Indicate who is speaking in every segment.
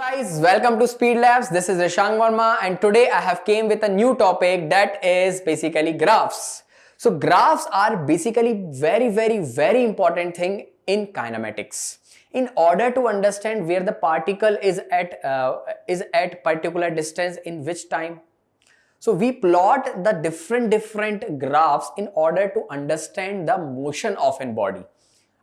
Speaker 1: Guys, welcome to Speedlabs. This is Rishang Verma and today I have came with a new topic that is basically graphs. So graphs are basically very important thing in kinematics. In order to understand where the particle is at particular distance in which time. So we plot the different graphs in order to understand the motion of a body.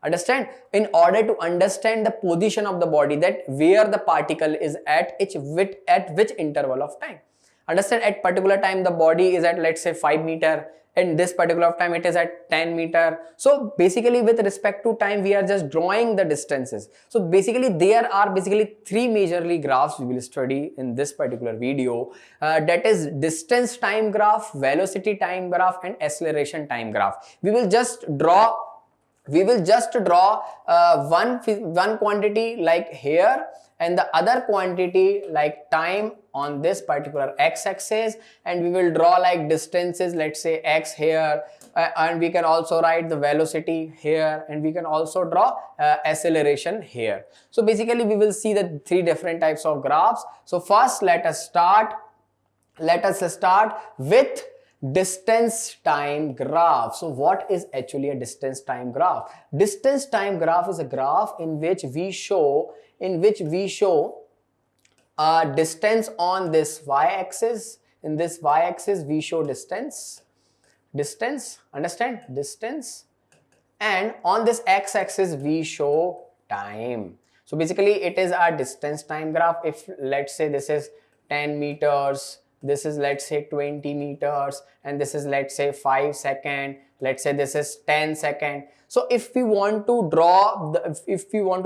Speaker 1: Understand? In order to understand the position of the body, that where the particle is at which interval of time. Understand, at particular time the body is at, let's say, 5 meter, and this particular time it is at 10 meter. So basically with respect to time we are just drawing the distances. So basically there are three majorly graphs we will study in this particular video, that is distance time graph, velocity time graph and acceleration time graph. We will just draw one quantity like here and the other quantity like time on this particular x-axis, and we will draw like distances, let's say x here, and we can also write the velocity here, and we can also draw acceleration here. So basically we will see the three different types of graphs. So first let us start with distance time graph. So what is actually a distance time graph? Distance time graph is a graph in which we show distance on this y-axis. In this y-axis we show distance, understand, distance, and on this x-axis we show time. So basically it is a distance time graph. If let's say this is 10 meters, this is let's say 20 meters, and this is let's say 5 seconds, let's say this is 10 seconds. So if we want to draw if we want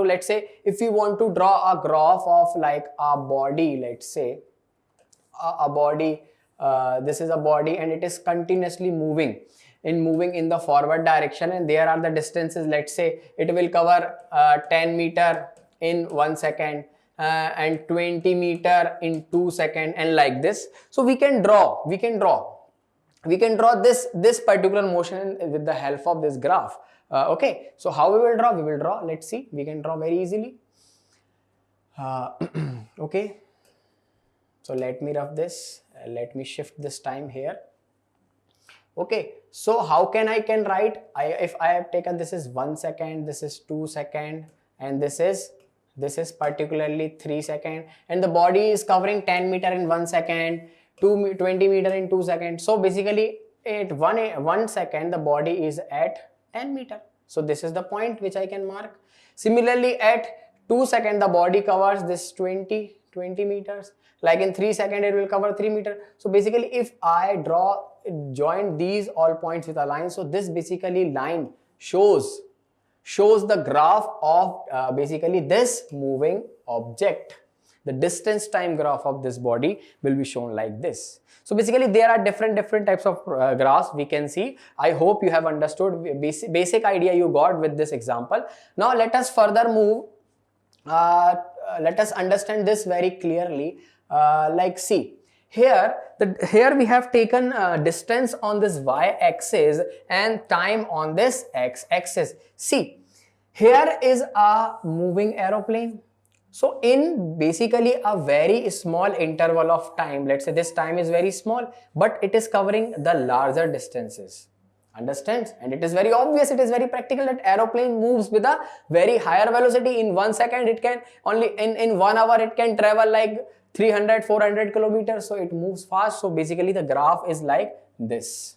Speaker 1: to draw a graph of like a body, let's say a body, this is a body and it is continuously moving in the forward direction, and there are the distances, let's say it will cover 10 meter in 1 second, and 20 meter in 2 seconds, and like this. So we can draw this particular motion with the help of this graph. Okay, so how we will draw? Let's see, we can draw very easily. Okay, so let me rough this, let me shift this time here. Okay, so how I can write, if I have taken, this is 1 second, this is 2 seconds, and this is particularly 3 seconds, and the body is covering 10 meter in 1 second, 20 meter in 2 seconds. So basically at 1 second the body is at 10 meter. So this is the point which I can mark. Similarly at 2 seconds the body covers this 20 meters, like in 3 seconds it will cover 3 meter. So basically if I join these all points with a line, so this basically line shows the graph of basically this moving object. The distance time graph of this body will be shown like this. So basically there are different types of graphs we can see. I hope you have understood, basic idea you got with this example. Now let us further move, let us understand this very clearly. Like see, here we have taken distance on this y-axis and time on this x-axis. See, here is a moving aeroplane. So in basically a very small interval of time, let's say this time is very small, but it is covering the larger distances. Understands? And it is very obvious, it is very practical that aeroplane moves with a very higher velocity. In 1 second it can only, in 1 hour it can travel like 300-400 kilometers. So it moves fast. So basically the graph is like this.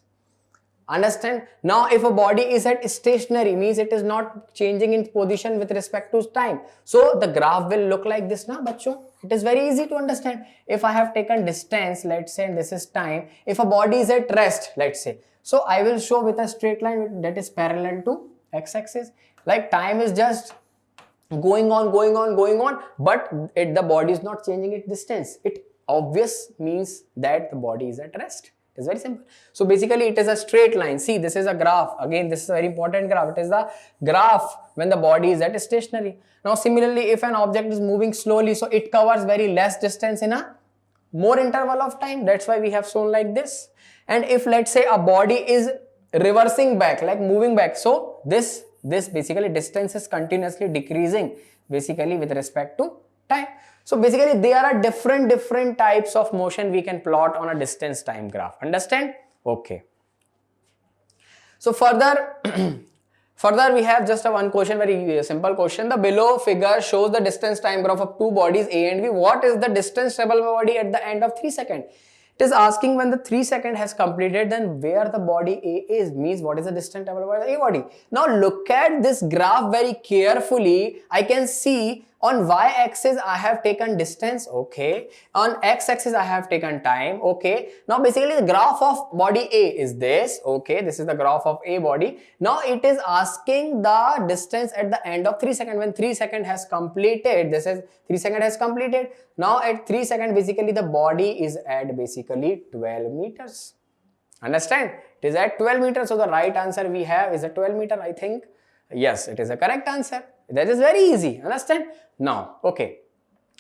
Speaker 1: Understand? Now if a body is at stationary, means it is not changing in position with respect to time. So the graph will look like this now, bachcho. It is very easy to understand. If I have taken distance, let's say, and this is time. If a body is at rest, let's say, so I will show with a straight line that is parallel to x-axis. Like time is just going on, but the body is not changing its distance. It obvious means that the body is at rest. It is very simple. So basically it is a straight line. See, this is a graph. Again, this is a very important graph. It is the graph when the body is at stationary. Now similarly, if an object is moving slowly, so it covers very less distance in a more interval of time. That's why we have shown like this. And if let's say a body is reversing back, like moving back, so this basically distance is continuously decreasing basically with respect to time. So basically there are different types of motion we can plot on a distance time graph. Understand? Okay. So further we have just a one question, very simple question. The below figure shows the distance time graph of two bodies A and B. What is the distance traveled by body at the end of 3 seconds? It is asking when the 3 seconds has completed, then where the body A is, means what is the distance traveled by the A body. Now look at this graph very carefully. I can see on y-axis I have taken distance, okay. On x-axis I have taken time, okay. Now basically the graph of body A is this, okay. This is the graph of A body. Now it is asking the distance at the end of 3 seconds. When 3 seconds has completed, this is 3 seconds has completed. Now at 3 seconds basically the body is at basically 12 meters. Understand? It is at 12 meters. So the right answer we have is a 12 meter, I think. Yes, it is a correct answer. That is very easy. Understand? Now, okay.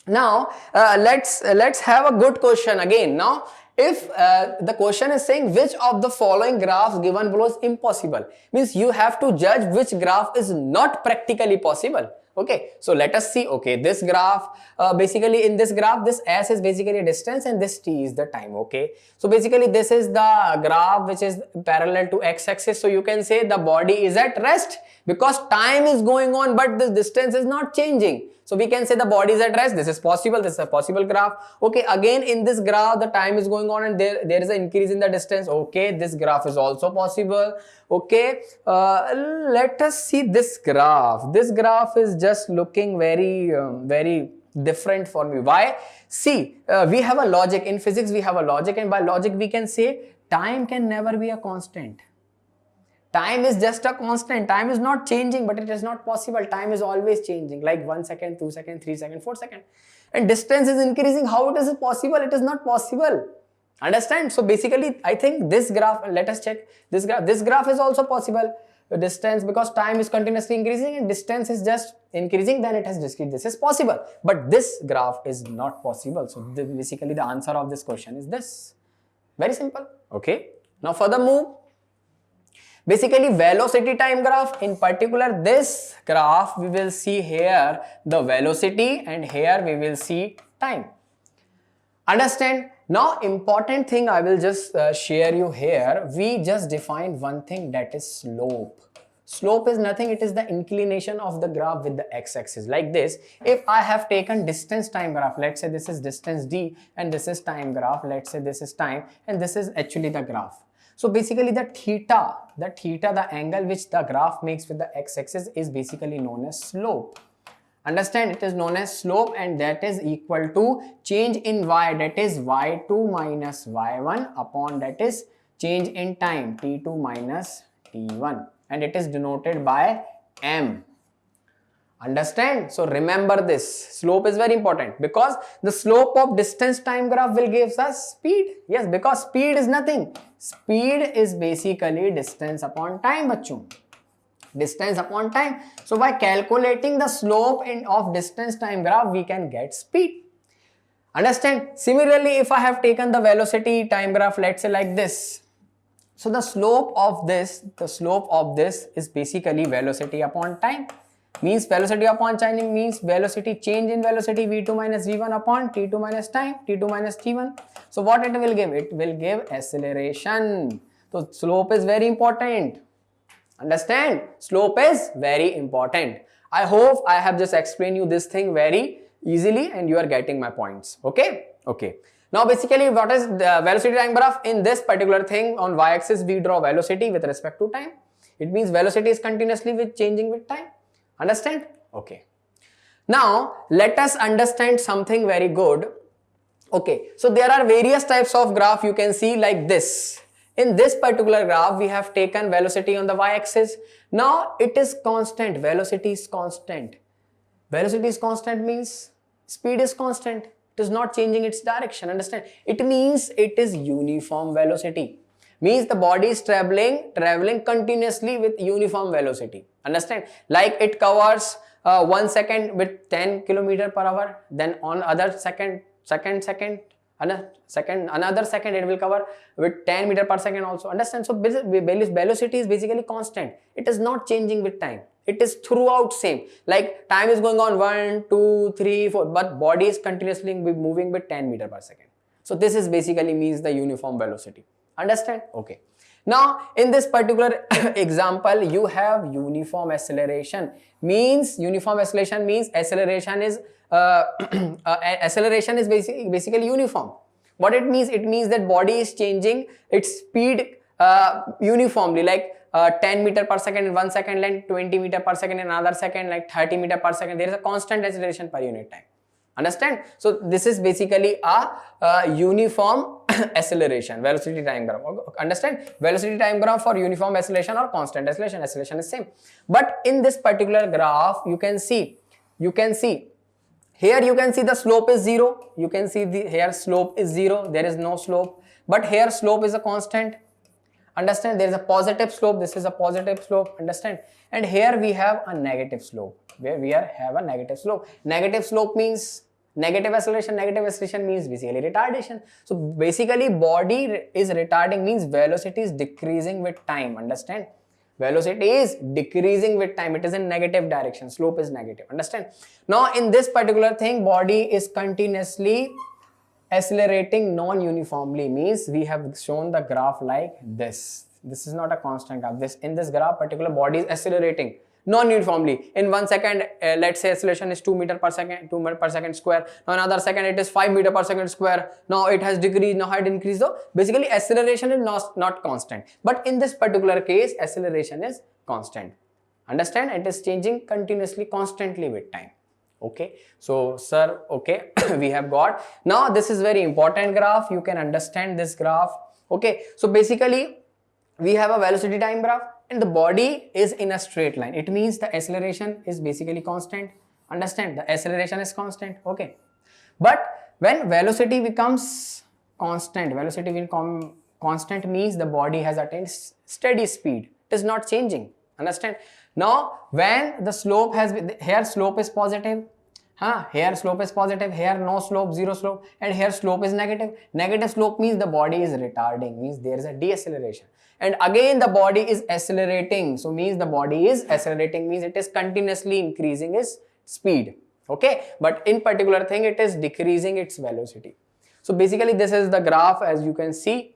Speaker 1: Now let's have a good question again. Now, if the question is saying which of the following graphs given below is impossible, means you have to judge which graph is not practically possible. Okay, so let us see. Okay, this graph, basically in this graph, this S is basically a distance and this T is the time. Okay, so basically this is the graph which is parallel to x-axis. So you can say the body is at rest because time is going on, but this distance is not changing. So we can say the body is at rest. This is possible. This is a possible graph. Okay, again in this graph the time is going on and there is an increase in the distance. Okay, this graph is also possible. Okay, let us see this graph. This graph is just looking very different for me. Why? See, we have a logic. In physics we have a logic, and by logic we can say time can never be a constant. Time is just a constant. Time is not changing, but it is not possible. Time is always changing, like 1 second, 2 seconds, 3 seconds, 4 seconds. And distance is increasing. How it is possible? It is not possible. Understand? So basically, I think this graph, let us check this graph. This graph is also possible. The distance, because time is continuously increasing and distance is just increasing, then it has discrete. This is possible. But this graph is not possible. So basically the answer of this question is this. Very simple. Okay. Now further move. Basically velocity time graph, in particular this graph we will see here the velocity and here we will see time. Understand? Now important thing I will just share you here. We just defined one thing, that is slope. Slope is nothing, it is the inclination of the graph with the x-axis, like this. If I have taken distance time graph, let's say this is distance d and this is time graph, let's say this is time and this is actually the graph. So basically the theta, the angle which the graph makes with the x-axis is basically known as slope. Understand? It is known as slope, and that is equal to change in y, that is y2 minus y1 upon that is change in time t2 minus t1, and it is denoted by m. Understand? So remember this. Slope is very important because the slope of distance time graph will give us speed. Yes, because speed is nothing. Speed is basically distance upon time, bachcho. Distance upon time. So by calculating the slope of distance time graph, we can get speed. Understand? Similarly, if I have taken the velocity time graph, let's say like this. So the slope of this is basically velocity upon time. Means velocity upon time means velocity, change in velocity v2 minus v1 upon t2 minus time, t2 minus t1. So what it will give? It will give acceleration. So slope is very important. Understand? Slope is very important. I hope I have just explained you this thing very easily and you are getting my points. Okay? Okay. Now basically what is the velocity time graph? In this particular thing on y-axis we draw velocity with respect to time. It means velocity is continuously changing with time. Understand? Okay. Now let us understand something very good. Okay. So there are various types of graph you can see like this. In this particular graph we have taken velocity on the y-axis. Now it is constant. Velocity is constant. Velocity is constant means speed is constant. It is not changing its direction. Understand? It means it is uniform velocity. Means the body is traveling continuously with uniform velocity. Understand? Like it covers 1 second with 10 km per hour, then on other another second it will cover with 10 meter per second also. Understand? So velocity is basically constant. It is not changing with time. It is throughout same. Like time is going on 1, 2, 3, 4, but body is continuously moving with 10 meter per second. So this is basically means the uniform velocity. Understand? Okay. Now in this particular example, you have uniform acceleration. Means uniform acceleration means acceleration is acceleration is basically uniform. What it means? It means that body is changing its speed uniformly, like 10 meter per second in 1 second, like 20 meter per second in another second, like 30 meter per second. There is a constant acceleration per unit time. Understand? So this is basically a uniform acceleration, velocity time graph. Understand? Velocity time graph for uniform acceleration or constant acceleration. Acceleration is same. But in this particular graph, you can see here you can see the slope is 0. You can see the here slope is 0. There is no slope. But here slope is a constant. Understand? There is a positive slope. This is a positive slope. Understand? And here we have a negative slope, where we have a negative slope. Negative slope means negative acceleration. Negative acceleration means basically retardation. So basically body is retarding means velocity is decreasing with time. Understand? Velocity is decreasing with time. It is in negative direction. Slope is negative. Understand? Now in this particular thing, body is continuously accelerating non-uniformly, means we have shown the graph like this. This is not a constant graph. In this graph, particular body is accelerating non-uniformly. In 1 second, let's say acceleration is 2 meter per second, 2 meter per second square. Now another second it is 5 meter per second square. Now it has decreased, now it increased. So basically acceleration is not constant. But in this particular case, acceleration is constant. Understand? It is changing continuously, constantly with time. Okay, so sir, okay, we have got. Now this is very important graph. You can understand this graph. Okay, so basically we have a velocity time graph and the body is in a straight line. It means the acceleration is basically constant. Understand? The acceleration is constant. Okay, but when velocity becomes constant, velocity will come constant means the body has attained steady speed. It is not changing. Understand? Now when the slope has been, here slope is positive, here slope is positive, here no slope, zero slope, and here slope is negative. Negative slope means the body is retarding, means there is a deceleration. And again the body is accelerating, so means the body is accelerating means it is continuously increasing its speed. Okay, but in particular thing it is decreasing its velocity. So basically this is the graph as you can see.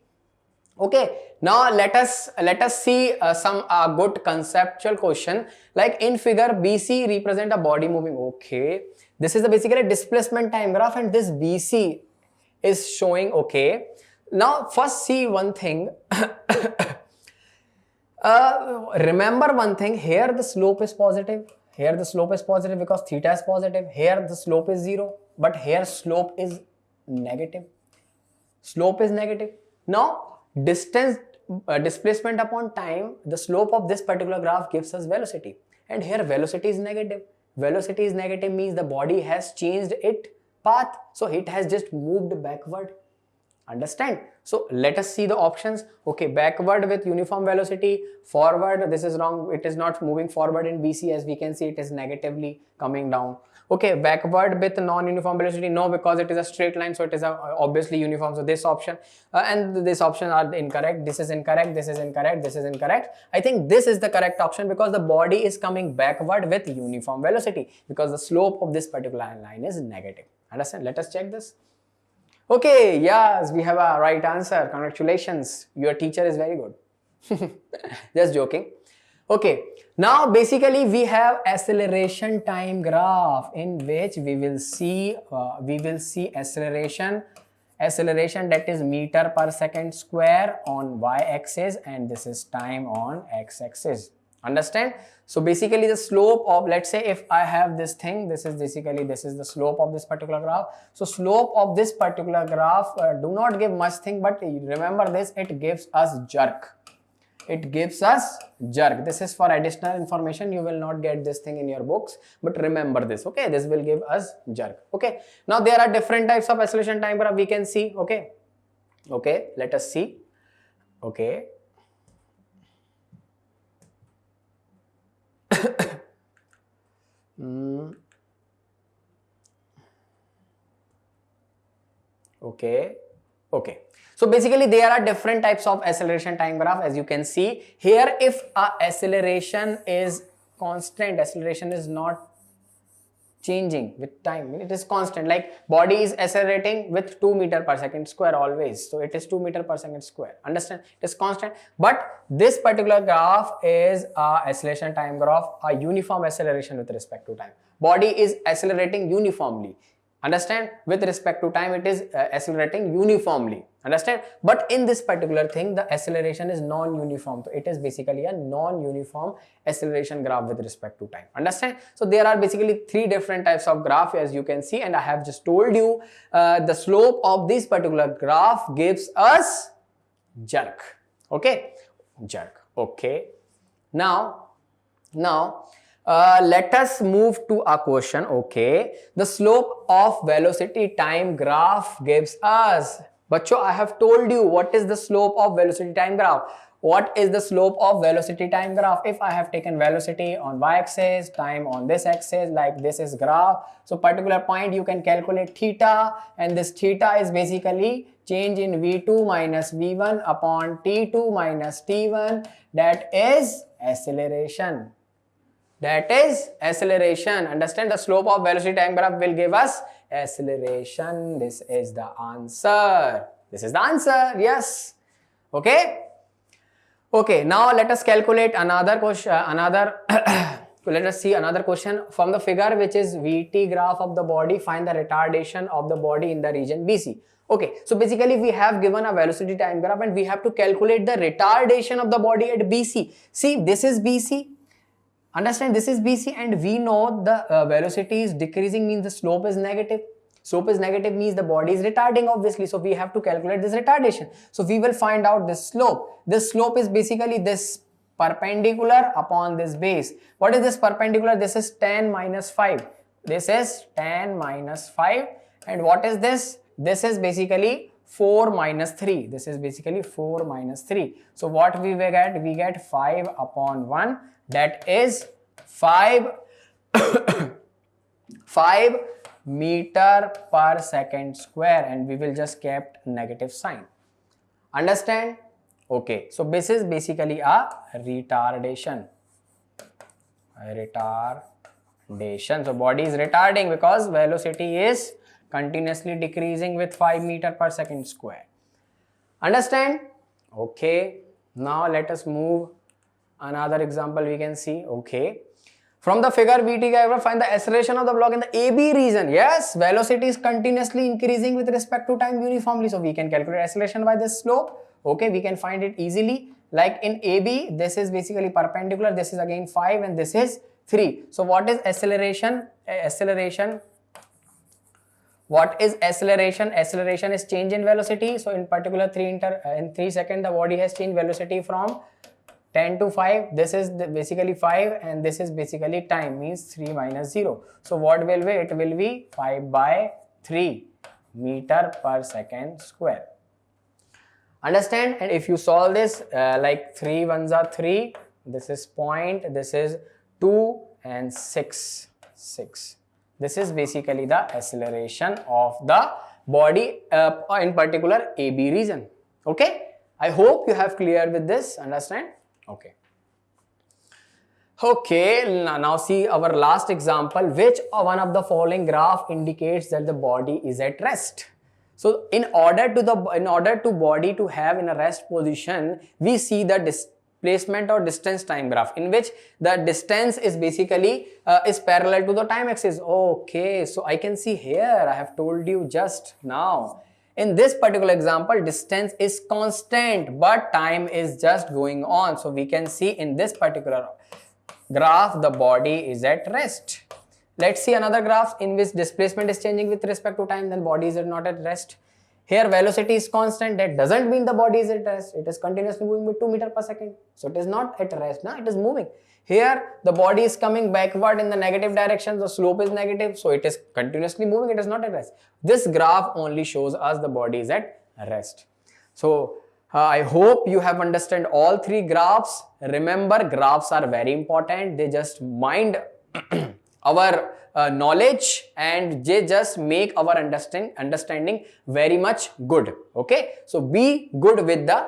Speaker 1: Okay, now let us see some good conceptual question. Like in figure BC represent a body moving. Okay, this is the basically displacement time graph and this BC is showing. Okay, now first see one thing. Remember one thing, here the slope is positive. Here the slope is positive because theta is positive. Here the slope is 0, but here slope is negative. Slope is negative. Now distance displacement upon time, the slope of this particular graph gives us velocity, and here velocity is negative. Velocity is negative means the body has changed its path, so it has just moved backward. Understand? So let us see the options. Okay, backward with uniform velocity, forward, this is wrong, it is not moving forward in BC, as we can see it is negatively coming down. Okay, backward with non-uniform velocity, no, because it is a straight line, so it is obviously uniform. So this option and this option are incorrect. This is incorrect, this is incorrect, this is incorrect. I think this is the correct option because the body is coming backward with uniform velocity because the slope of this particular line is negative. Understand? Let us check this. Okay, yes, we have a right answer. Congratulations, your teacher is very good. Just joking. Okay, now basically we have acceleration time graph in which we will see acceleration that is meter per second square on y-axis, and this is time on x-axis. Understand? So basically the slope of, let's say if I have this thing, this is the slope of this particular graph. So slope of this particular graph do not give much thing, but remember this, it gives us jerk. It gives us jerk. This is for additional information. You will not get this thing in your books, but remember this. Okay, this will give us jerk. Okay, now there are different types of acceleration time graph we can see. Okay, let us see. Okay. Okay. So basically there are different types of acceleration time graph as you can see here. If a acceleration is constant. Acceleration is not changing with time. It is constant. Like body is accelerating with 2 meter per second square always. So it is 2 meter per second square. Understand? It is constant. But this particular graph is a acceleration time graph, a uniform acceleration with respect to time. Body is accelerating uniformly. Understand? With respect to time, it is accelerating uniformly. Understand? But in this particular thing, the acceleration is non-uniform. So it is basically a non-uniform acceleration graph with respect to time. Understand? So there are basically 3 different types of graph, as you can see, and I have just told you the slope of this particular graph gives us jerk. Okay? Jerk. Okay. Now let us move to a question. Okay, the slope of velocity time graph gives us. Bacho, I have told you what is the slope of velocity time graph. What is the slope of velocity time graph? If I have taken velocity on y-axis, time on this axis, like this is graph. So particular point you can calculate theta, and this theta is basically change in v2 minus v1 upon t2 minus t1. That is acceleration. That is acceleration. Understand? The slope of velocity time graph will give us acceleration. This is the answer. This is the answer. Yes. Okay. Okay. Now let us calculate another question. Let us see another question from the figure, which is VT graph of the body. Find the retardation of the body in the region BC. Okay. So basically we have given a velocity time graph and we have to calculate the retardation of the body at BC. See, this is BC. Understand, this is BC, and we know the velocity is decreasing, means the slope is negative. Slope is negative means the body is retarding, obviously. So we have to calculate this retardation. So we will find out this slope. This slope is basically this perpendicular upon this base. What is this perpendicular? This is tan minus 5. This is tan minus 5. And what is this? This is basically 4 minus 3. This is basically 4 minus 3. So what we will get? We get 5 upon 1. That is 5 meter per second square, and we will just kept negative sign. Understand? Okay. So this is basically a retardation. So body is retarding because velocity is continuously decreasing with 5 meter per second square. Understand? Okay. Now let us move another example we can see. Okay. From the figure VT graph, find the acceleration of the block in the AB region. Yes, velocity is continuously increasing with respect to time uniformly. So we can calculate acceleration by this slope. Okay, we can find it easily. Like in AB, this is basically perpendicular. This is again 5 and this is 3. So what is acceleration? What is acceleration? Acceleration is change in velocity. So in particular in 3 seconds, the body has changed velocity from 10 to 5. This is basically 5 and this is basically time, means 3 minus 0. So what will be? It will be 5 by 3 meter per second square. Understand? And if you solve this, like 3 ones are 3, this is point, this is 2 and 6. This is basically the acceleration of the body in particular AB region. Okay? I hope you have clear with this. Understand? Okay. Okay, now see our last example. Which one of the following graph indicates that the body is at rest? So in order to body to have in a rest position, we see the displacement or distance time graph, in which the distance is basically is parallel to the time axis. Okay, so I can see here, I have told you just now. In this particular example, distance is constant, but time is just going on. So we can see in this particular graph, the body is at rest. Let's see another graph in which displacement is changing with respect to time, then body is not at rest. Here velocity is constant. That doesn't mean the body is at rest. It is continuously moving with 2 meters per second. So it is not at rest. Now it is moving. Here the body is coming backward in the negative direction. The slope is negative. So it is continuously moving. It is not at rest. This graph only shows us the body is at rest. So I hope you have understood all 3 graphs. Remember, graphs are very important. They just mind our knowledge and they just make our understanding very much good. Okay. So be good with the